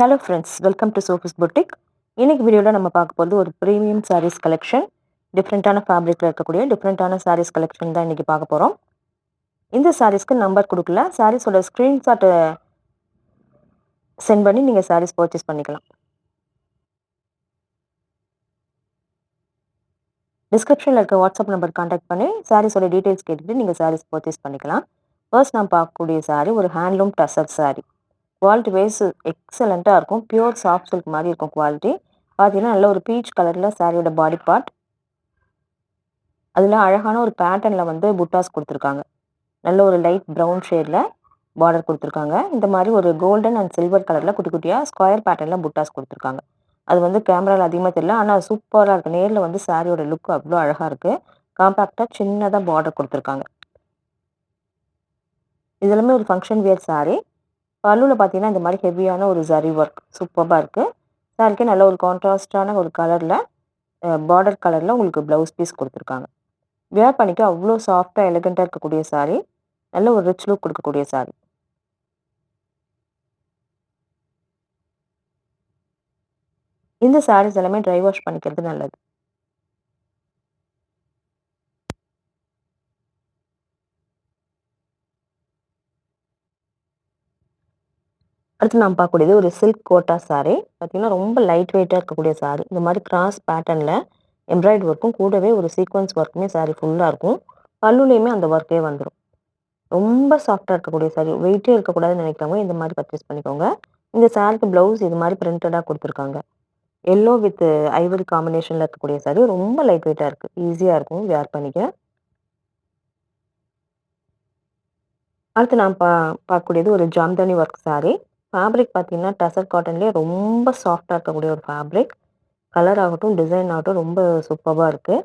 Hello friends, welcome to Sophie's boutique. இன்னைக்கு வீடியோவில் நம்ம பார்க்க போகிறது ஒரு ப்ரீமியம் சாரீஸ் கலெக்ஷன். டிஃப்ரெண்ட்டான ஃபேப்ரிக்கில் இருக்கக்கூடிய டிஃப்ரெண்ட்டான சாரீஸ் கலெக்ஷன் தான் இன்றைக்கி பார்க்க போகிறோம். இந்த சாரீஸ்க்கு நம்பர் கொடுக்கல, சாரீஸோட ஸ்க்ரீன்ஷாட்டை சென்ட் பண்ணி நீங்கள் சாரீஸ் பர்ச்சேஸ் பண்ணிக்கலாம். டிஸ்கிரிப்ஷனில் இருக்க வாட்ஸ்அப் நம்பர் கான்டாக்ட் பண்ணி சாரீஸோட டீட்டெயில்ஸ் கேட்டுக்கிட்டு நீங்கள் சாரீஸ் பர்ச்சேஸ் பண்ணிக்கலாம். ஃபர்ஸ்ட் நான் பார்க்கக்கூடிய சாரீ ஒரு handloom tussar sari. Quality wise எக்ஸலண்ட்டாக இருக்கும். பியூர் சாஃப்ட் சில்க் மாதிரி இருக்கும் குவாலிட்டி. பார்த்தீங்கன்னா நல்ல ஒரு பீச் கலரில் சாரியோட பாடி பார்ட். அதில் அழகான ஒரு பேட்டர்னில் வந்து புட்டாஸ் கொடுத்துருக்காங்க. நல்ல ஒரு லைட் ப்ரௌன் ஷேடில் பார்டர் கொடுத்துருக்காங்க. இந்த மாதிரி ஒரு கோல்டன் அண்ட் சில்வர் கலரில் குட்டி குட்டியாக ஸ்கொயர் பேட்டர்னில் புட்டாஸ் கொடுத்துருக்காங்க. அது வந்து கேமராவில் அதிகமாக தெரியல, ஆனால் சூப்பராக இருக்குது. நேரில் வந்து சாரியோட லுக் அவ்வளோ அழகாக இருக்குது. காம்பேக்டாக சின்னதாக பார்டர் கொடுத்துருக்காங்க. இதெல்லாமே ஒரு ஃபங்க்ஷன் வியர் சாரீ. பல்லுவில் பார்த்தீங்கன்னா இந்த மாதிரி ஹெவியான ஒரு ஜரி ஒர்க் சூப்பராக இருக்குது. சாரிக்கே நல்ல ஒரு கான்ட்ராஸ்டான ஒரு கலரில் பார்டர் கலரில் உங்களுக்கு ப்ளவுஸ் பீஸ் கொடுத்துருக்காங்க. வியர் பண்ணிக்க அவ்வளோ சாஃப்டாக எலிகண்ட்டாக இருக்கக்கூடிய சாரீ. நல்ல ஒரு ரிச் லுக் கொடுக்கக்கூடிய சாரீ. இந்த சாரீஸ் எல்லாமே ட்ரை வாஷ் பண்ணிக்கிறது நல்லது. அடுத்து நாம் பார்க்கக்கூடியது ஒரு சில்க் கோட்டா சாரீ. பார்த்தீங்கன்னா ரொம்ப லைட் வெயிட்டாக இருக்கக்கூடிய சாரீ. இந்த மாதிரி கிராஸ் பேட்டர்னில் எம்ப்ராய்டரி ஒர்க்கும் கூடவே ஒரு சீக்வன்ஸ் ஒர்க்குமே சாரீ ஃபுல்லாக இருக்கும். பல்லுலேயுமே அந்த ஒர்க்கே வந்துடும். ரொம்ப சாஃப்டாக இருக்கக்கூடிய சாரீ. வெயிட்டே இருக்கக்கூடாதுன்னு நினைக்கிறவங்க இந்த மாதிரி பர்ச்சேஸ் பண்ணிக்கோங்க. இந்த சாரீக்கு ப்ளவுஸ் இது மாதிரி பிரிண்டடாக கொடுத்துருக்காங்க. எல்லோ வித் ஐவரி காம்பினேஷனில் இருக்கக்கூடிய சாரீ. ரொம்ப லைட் வெயிட்டாக இருக்குது. ஈஸியாக இருக்கும் வியர் பண்ணிக்க. அடுத்து நான் பார்க்கக்கூடியது ஒரு ஜாம்தானி ஒர்க் சாரீ. ஃபேப்ரிக் பார்த்தீங்கன்னா டசர் காட்டன்லேயே ரொம்ப சாஃப்டாக இருக்கக்கூடிய ஒரு ஃபேப்ரிக். கலர் ஆகட்டும், டிசைன் ஆகட்டும் ரொம்ப சூப்பராக இருக்குது.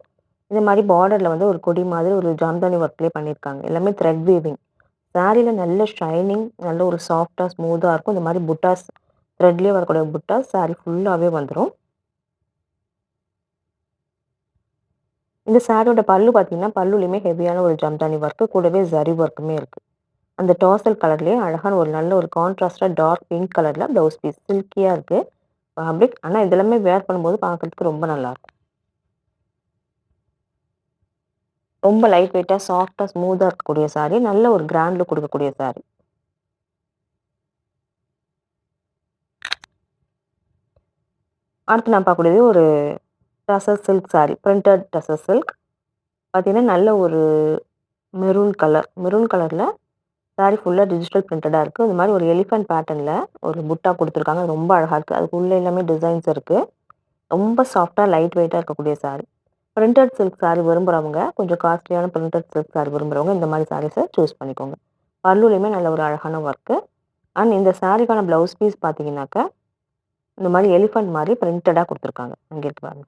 இந்த மாதிரி பார்டரில் வந்து ஒரு கொடி மாதிரி ஒரு ஜாம்தானி ஒர்க்லேயே பண்ணியிருக்காங்க. எல்லாமே த்ரெட் வீவிங். சாரியில் நல்ல ஷைனிங், நல்ல ஒரு சாஃப்டாக ஸ்மூத்தாக இருக்கும். இந்த மாதிரி புட்டாஸ் த்ரெட்லேயே வரக்கூடிய புட்டாஸ் சாரீ ஃபுல்லாகவே வந்துடும். இந்த சாரியோட பல்லு பார்த்தீங்கன்னா பல்லுலேயுமே ஹெவியான ஒரு ஜம்தானி ஒர்க்கு, கூடவே ஜரி ஒர்க்குமே இருக்குது. அந்த டாசல் கலர்லேயே அழகான ஒரு நல்ல ஒரு கான்ட்ராஸ்டாக டார்க் பிங்க் கலரில் ப்ளவுஸ் பீஸ் சில்கியாக இருக்குது ஃபேப்ரிக். ஆனால் இதெல்லாமே வேர் பண்ணும்போது பார்க்குறதுக்கு ரொம்ப நல்லாயிருக்கும். ரொம்ப லைட் வெயிட்டாக சாஃப்டாக ஸ்மூத்தாக இருக்கக்கூடிய சாரீ. நல்ல ஒரு கிராண்ட் லுக் கொடுக்கக்கூடிய சாரீ. அடுத்து நான் பார்க்கக்கூடியது ஒரு tussar silk sari. Printed tussar silk. பார்த்தீங்கன்னா நல்ல ஒரு மெரூன் கலரில் சாரீ ஃபுல்லாக டிஜிட்டல் பிரிண்டடாக இருக்குது. இந்த மாதிரி ஒரு எலிஃபென்ட் பேட்டர்னில் ஒரு புட்டா கொடுத்துருக்காங்க. அது ரொம்ப அழகாக இருக்குது. அதுக்குள்ளே எல்லாமே டிசைன்ஸ் இருக்குது. ரொம்ப சாஃப்டாக லைட் வெயிட்டாக இருக்கக்கூடிய சாரீ. பிரிண்டட் சில்க் சாரீ விரும்புகிறவங்க, கொஞ்சம் காஸ்ட்லியான பிரிண்டட் சில்க் சாரீ விரும்புகிறவங்க இந்த மாதிரி சாரீஸை சூஸ் பண்ணிக்கோங்க. பல்லுலேயுமே நல்ல ஒரு அழகான ஒர்க்கு. அண்ட் இந்த சாரீக்கான ப்ளவுஸ் பீஸ் பார்த்தீங்கன்னாக்கா இந்த மாதிரி எலிஃபென்ட் மாதிரி பிரிண்டடாக கொடுத்துருக்காங்க. அங்கே இருக்கு பாருங்க.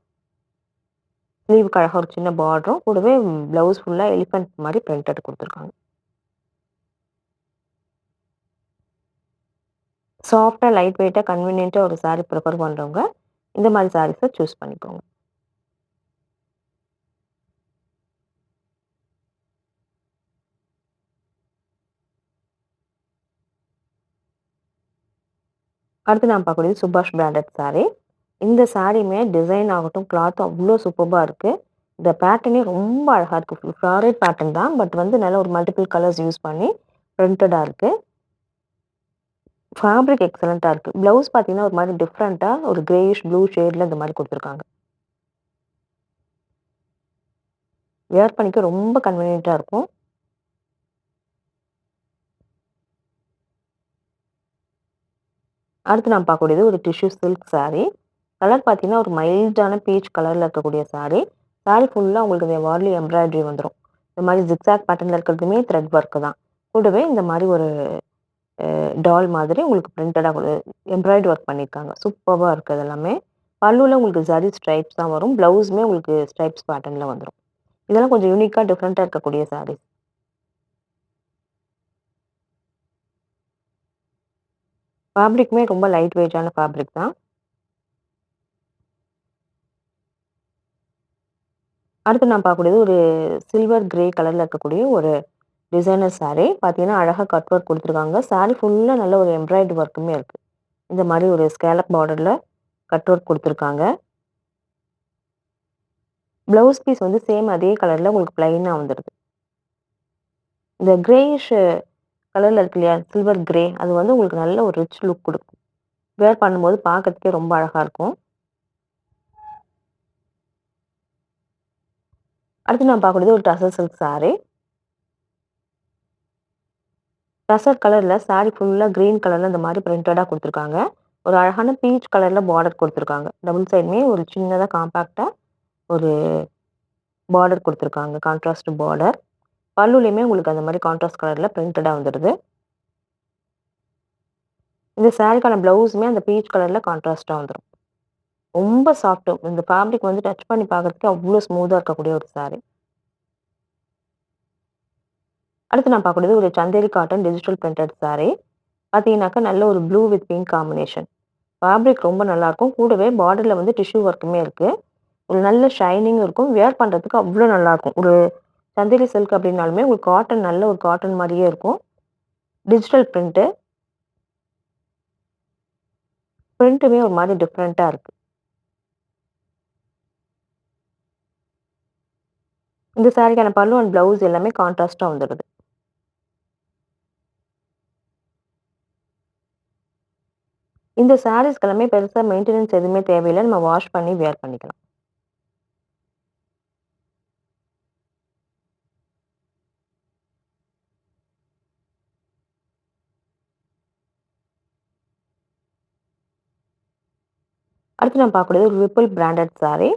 ஸ்லீவுக்கு அழகாக ஒரு சின்ன பார்டரும், கூடவே ப்ளவுஸ் ஃபுல்லாக எலிஃபென்ட் மாதிரி பிரிண்டட் கொடுத்துருக்காங்க. சாஃப்டாக லைட் வெயிட்டாக கன்வீனியண்ட்டாக ஒரு சாரீ ப்ரிஃபர் பண்ணுறவங்க இந்த மாதிரி சாரீஸை சூஸ் பண்ணிக்கோங்க. அடுத்து நான் பார்க்கக்கூடியது சுபாஷ் பிராண்டட் சாரீ. இந்த சாரீயுமே டிசைன் ஆகட்டும், கிளாத்தும் அவ்வளோ சூப்பராக இருக்குது. இந்த பேட்டர்னே ரொம்ப அழகாக இருக்குது. ஃப்ளாரல் பேட்டர்ன் தான், பட் வந்து நல்ல ஒரு மல்டிபிள் கலர்ஸ் யூஸ் பண்ணி பிரிண்டடாக இருக்குது. ஃபேப்ரிக் எக்ஸலண்ட்டாக இருக்குது. ப்ளவுஸ் பார்த்தீங்கன்னா ஒரு மாதிரி டிஃப்ரெண்ட்டாக ஒரு கிரேயிஷ் ப்ளூ ஷேடில் இந்த மாதிரி கொடுத்துருக்காங்க. வேர் பண்ணிக்க ரொம்ப கன்வீனியண்ட்டாக இருக்கும். அடுத்து நான் பார்க்கக்கூடியது ஒரு டிஷ்யூ சில்க் சாரீ. கலர் பார்த்தீங்கன்னா ஒரு மைல்டான பீச் கலரில் இருக்கக்கூடிய சாரீ. சாரீ ஃபுல்லாக உங்களுக்கு இந்த வார்லி எம்ப்ராய்டரி வந்துடும். இந்த மாதிரி ஜிக்ஸாக் பேட்டர்னில் இருக்கிறதுமே த்ரெட் ஒர்க்கு தான். கூடவே இந்த மாதிரி ஒரு டால் மாதிரி உங்களுக்கு பிரிண்டடாக எம்ப்ராய்டரி ஒர்க் பண்ணியிருக்காங்க. சூப்பராக இருக்குது எல்லாமே. பல்லுவில் உங்களுக்கு ஜரி ஸ்ட்ரைப்ஸ் தான் வரும். ப்ளவுஸுமே உங்களுக்கு ஸ்ட்ரைப்ஸ் பேட்டர்னில் வந்துடும். இதெல்லாம் கொஞ்சம் யூனிக்காக டிஃப்ரெண்ட்டாக இருக்கக்கூடிய சாரீஸ். ஃபேப்ரிக்குமே ரொம்ப லைட் வெயிட்டான ஃபேப்ரிக் தான். அடுத்து நான் பார்க்கக்கூடியது ஒரு சில்வர் கிரே கலரில் இருக்கக்கூடிய ஒரு டிசைனர் சாரீ. பார்த்தீங்கன்னா அழகாக கட் ஒர்க் கொடுத்துருக்காங்க. சாரீ ஃபுல்லாக நல்ல ஒரு எம்ப்ராய்டரி ஒர்க்குமே இருக்குது. இந்த மாரி ஒரு ஸ்கேலப் பார்டர்ல கட் ஒர்க் குடுத்துருக்காங்க. ப்ளவுஸ் பீஸ் வந்து சேம் அதே கலர்ல உங்களுக்கு பிளைனா வந்துருது. இந்த கிரேயிஷ் கலர்ல இருக்கு இல்லையா? சில்வர் கிரே அது வந்து உங்களுக்கு நல்ல ஒரு ரிச் லுக் குடுக்கும். வேர் பண்ணும்போது பார்க்கறதுக்கே ரொம்ப அழகா இருக்கும். அடுத்து நான் பார்க்கக்கூடியது ஒரு டசர் சில்க் சாரி. டசர் கலர்ல சாரி ஃபுல்லா கிரீன் கலர்ல இந்த மாரி பிரிண்டடா குடுத்துருக்காங்க. ஒரு அழகான பீச் கலர்ல பார்டர் குடுத்துருக்காங்க. டபுள் சைடுமே ஒரு சின்னதா காம்பாக்ட்டா ஒரு பார்டர் குடுத்துருக்காங்க. Contrast border. பல்லுலயுமே உங்களுக்கு அந்த மாரி கான்ட்ராஸ்ட் கலர்ல பிரிண்டடா வந்துருது. இந்த சாரிக்கான ப்ளவுஸுமே அந்த பீச் கலர்ல கான்ட்ராஸ்ட்டா வந்துரும். ரொம்ப சாஃப்ட்டு. இந்த ஃபேப்ரிக் வந்து டச் பண்ணி பார்க்கறதுக்கு அவ்ளோ ஸ்மூத்தா இருக்கக்கூடிய ஒரு சாரி. அடுத்து நான் பார்க்கக்கூடியது ஒரு Chanderi cotton digital printed sorry. பார்த்தீங்கன்னாக்கா, நல்ல ஒரு blue with pink combination. Fabric ரொம்ப நல்லாருக்கும். கூடவே பார்டர்ல வந்து டிஷ்யூ ஒர்க்குமே இருக்கு. ஒரு நல்ல ஷைனிங் இருக்கும். வியர் பண்றதுக்கு அவ்ளோ நல்லாருக்கும். ஒரு சந்தேரி சில்க் அப்டின்னாலுமே உங்களுக்கு காட்டன் நல்ல ஒரு காட்டன் மாரியே இருக்கும். Digital print. பிரிண்ட்டுமே ஒரு மாரி டிஃப்ரெண்ட்டா இருக்கு. இந்த சாரிக்கான பல்லு அண்ட் ப்ளவுஸ் எல்லாமே கான்ட்ராஸ்ட்டா வந்துடுது. இந்த சாரீஸ்க்கு எல்லாமே பெருசா மெயின்டனன்ஸ் எதுவுமே தேவையில்ல. நம்ம வாஷ் பண்ணி வியர் பண்ணிக்கலாம். அடுத்து நான் பார்க்கக்கூடியது ஒரு விப்பிள் பிராண்டட் சாரி.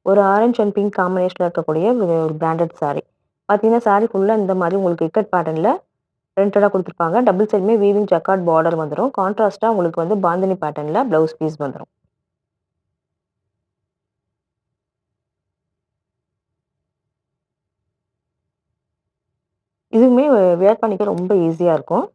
ஒரு ஆரஞ்ச் அண்ட் பிங்க் காம்பினேஷன்ல இருக்கக்கூடிய ஒரு பிராண்டட் சாரி. பார்த்தீங்கன்னா, சாரி ஃபுல்லா இந்த மாரி உங்களுக்கு இக்கட் பேட்டர்ன்ல பிரிண்டடா குடுத்துருப்பாங்க. டபுள் சைடுமே வீவிங் ஜக்கார்ட் பார்டர் வந்துரும். கான்ட்ராஸ்ட்டா உங்களுக்கு வந்து பாந்தினி பேட்டர்ன்ல ப்ளவுஸ் பீஸ் வந்துரும். இதுவுமே வியர் பண்ணிக்க ரொம்ப ஈஸியா இருக்கும்.